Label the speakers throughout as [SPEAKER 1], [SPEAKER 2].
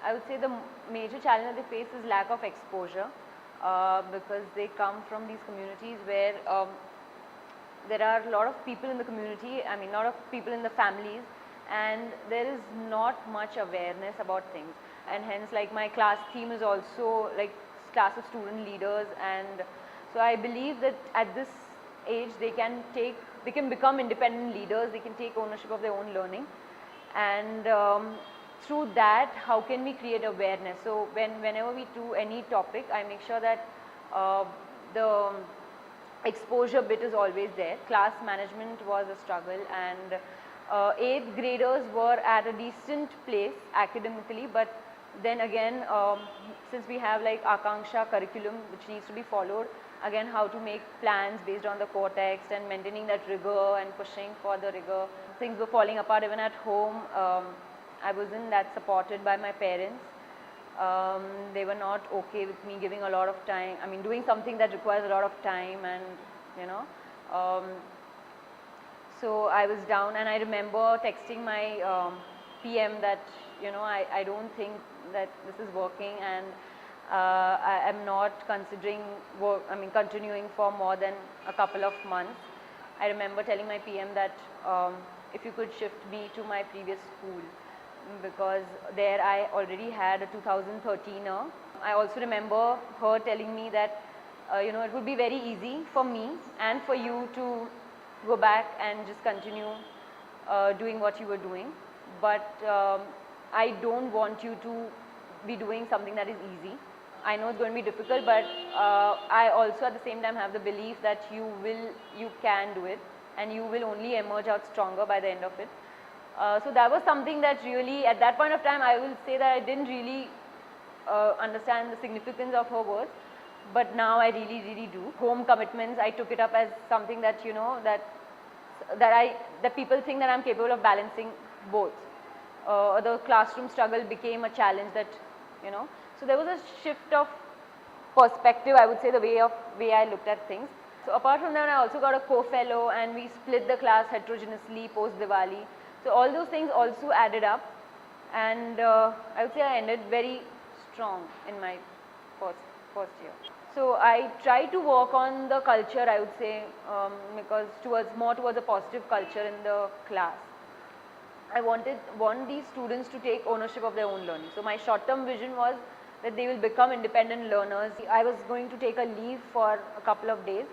[SPEAKER 1] I would say the major challenge that they face is lack of exposure, because they come from these communities where there are a lot of people in the community, I mean, a lot of people in the families, and there is not much awareness about things. And hence, like, my class theme is also like class of student leaders, and so I believe that at this age they can become independent leaders, they can take ownership of their own learning, and through that, how can we create awareness? So whenever we do any topic, I make sure that the exposure bit is always there. Class management was a struggle, and 8th graders were at a decent place academically, but then again, since we have like Akanksha curriculum which needs to be followed, again how to make plans based on the core text and maintaining that rigor and pushing for the rigor. Things were falling apart even at home. I wasn't that supported by my parents. They were not okay with me giving a lot of time, I mean doing something that requires a lot of time, and you know, so I was down, and I remember texting my PM that, you know, I don't think that this is working, and I am not considering continuing for more than a couple of months. I remember telling my PM that if you could shift me to my previous school, because there I already had a 2013er. I also remember her telling me that you know, it would be very easy for me and for you to go back and just continue doing what you were doing, but I don't want you to be doing something that is easy. I know it's going to be difficult, but I also at the same time have the belief that you can do it, and you will only emerge out stronger by the end of it. So that was something that really, at that point of time, I will say that I didn't really understand the significance of her words, but now I really do. Home commitments, I took it up as something that, you know, that people think that I'm capable of balancing both. The classroom struggle became a challenge that, you know, so there was a shift of perspective, I would say, the way I looked at things. So apart from that, I also got a co-fellow, and we split the class heterogeneously post Diwali. So all those things also added up, and I would say I ended very strong in my first year. So I tried to work on the culture, I would say, because more towards a positive culture in the class. I want these students to take ownership of their own learning. So my short-term vision was that they will become independent learners. I was going to take a leave for a couple of days,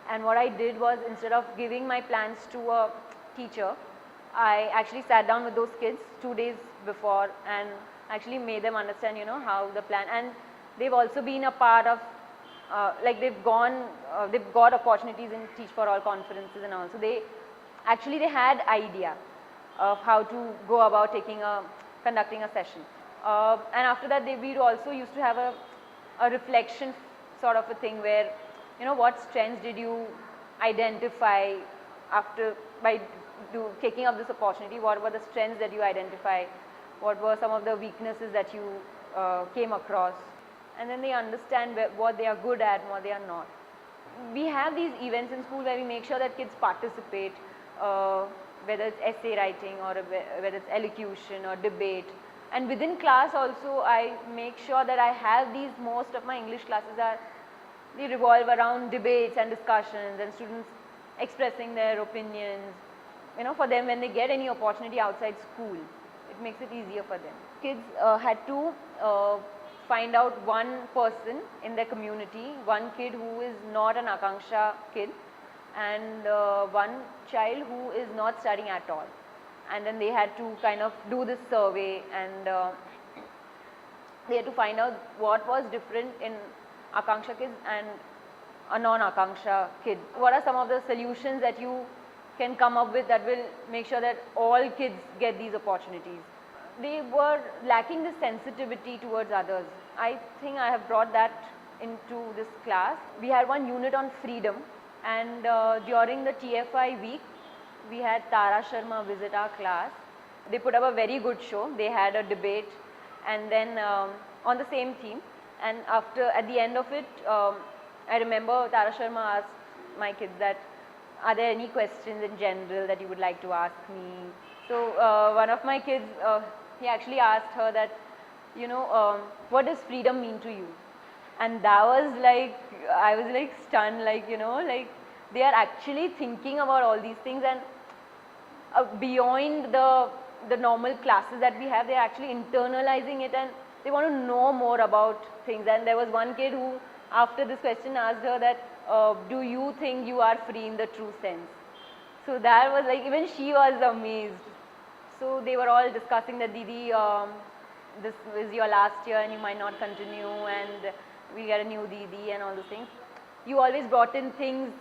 [SPEAKER 1] and what I did was, instead of giving my plans to a teacher, I actually sat down with those kids 2 days before and actually made them understand, you know, how the plan, and they've also been a part of, like they've got opportunities in Teach for All conferences and all. So they had idea of how to go about conducting a session. And after that, we also used to have a reflection sort of a thing where, you know, what strengths did you identify by taking up this opportunity? What were the strengths that you identified? What were some of the weaknesses that you came across? And then they understand what they are good at and what they are not. We have these events in school where we make sure that kids participate, whether it's essay writing or whether it's elocution or debate. And within class also, I make sure that I have most of my English classes they revolve around debates and discussions and students expressing their opinions. You know, for them, when they get any opportunity outside school, it makes it easier for them. Kids had to find out one person in their community, one kid who is not an Akanksha kid, and one child who is not studying at all. And then they had to kind of do this survey, and they had to find out what was different in Akanksha kids and a non-Akanksha kid. What are some of the solutions that you can come up with that will make sure that all kids get these opportunities? They were lacking the sensitivity towards others. I think I have brought that into this class. We had one unit on freedom, and during the TFI week, we had Tara Sharma visit our class. They put up a very good show. They had a debate, and then on the same theme. And at the end of it, I remember Tara Sharma asked my kids that, are there any questions in general that you would like to ask me? So one of my kids, he actually asked her that, you know, what does freedom mean to you? And that was like, I was like stunned, like, you know, like they are actually thinking about all these things, and beyond the normal classes that we have, they're actually internalizing it, and they want to know more about things. And there was one kid who, after this question, asked her that, do you think you are free in the true sense? So that was like, even she was amazed. So they were all discussing that, Didi, this is your last year and you might not continue, and we get a new Didi and all those things. You always brought in things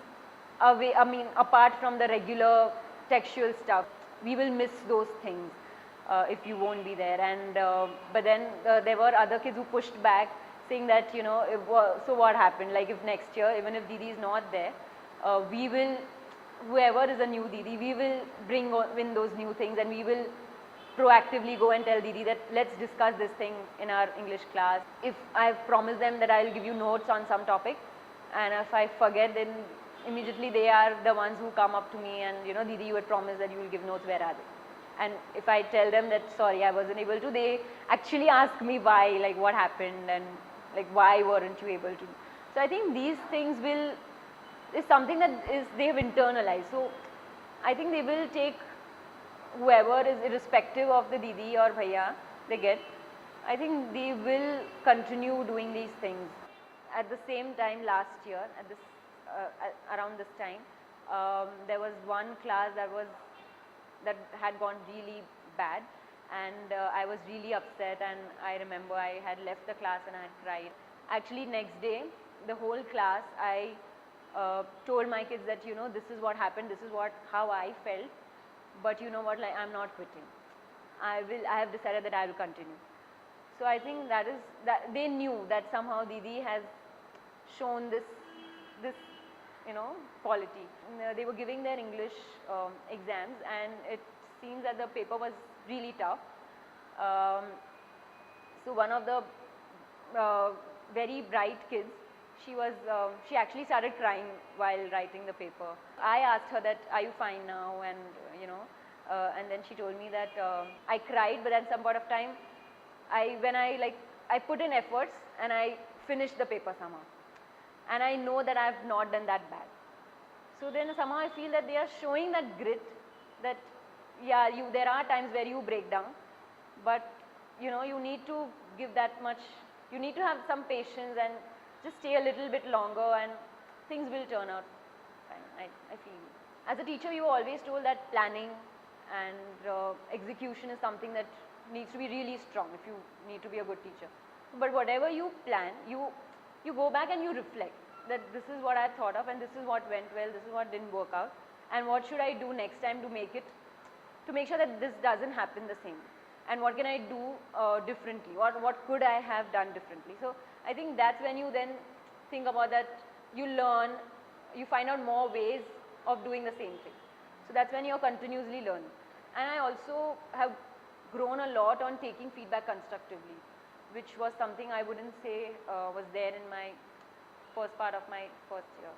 [SPEAKER 1] away, I mean, apart from the regular textual stuff. We will miss those things if you won't be there. And but then there were other kids who pushed back, saying that, you know, so what happened? Like, if next year, even if Didi is not there, we will, whoever is a new Didi, we will bring in those new things, and we will proactively go and tell Didi that let's discuss this thing in our English class. If I've promised them that I'll give you notes on some topic, and if I forget, then immediately they are the ones who come up to me and, you know, Didi, you had promised that you will give notes, where are they? And if I tell them that, sorry, I wasn't able to, they actually ask me why, like what happened, and like why weren't you able to. So I think these things is something that they have internalized. So I think they will take whoever is, irrespective of the Didi or Bhaiya they get, I think they will continue doing these things. At the same time, last year, at this around this time, there was one class that had gone really bad, and I was really upset, and I remember I had left the class and I had cried. Actually, next day, the whole class, I told my kids that, you know, this is what happened, this is how I felt, but you know what, like, I'm not quitting. I have decided that I will continue. So I think that they knew that somehow Didi has shown this you know, quality. They were giving their English exams, and it seems that the paper was really tough. So one of the very bright kids, she actually started crying while writing the paper. I asked her that, are you fine now? And you know, and then she told me that I cried, but at some point of time, I put in efforts and I finished the paper somehow. And I know that I have not done that bad. So then somehow I feel that they are showing that grit, that yeah, there are times where you break down, but you know, you need to give that much, you need to have some patience and just stay a little bit longer, and things will turn out fine, I feel. As a teacher, you are always told that planning and execution is something that needs to be really strong if you need to be a good teacher. But whatever you plan, you go back and you reflect that this is what I thought of, and this is what went well, this is what didn't work out, and what should I do next time to make sure that this doesn't happen the same, and what can I do differently, what could I have done differently. So I think that's when you then think about that, you learn, you find out more ways of doing the same thing. So that's when you're continuously learning. And I also have grown a lot on taking feedback constructively, which was something I wouldn't say was there in my first part of my first year.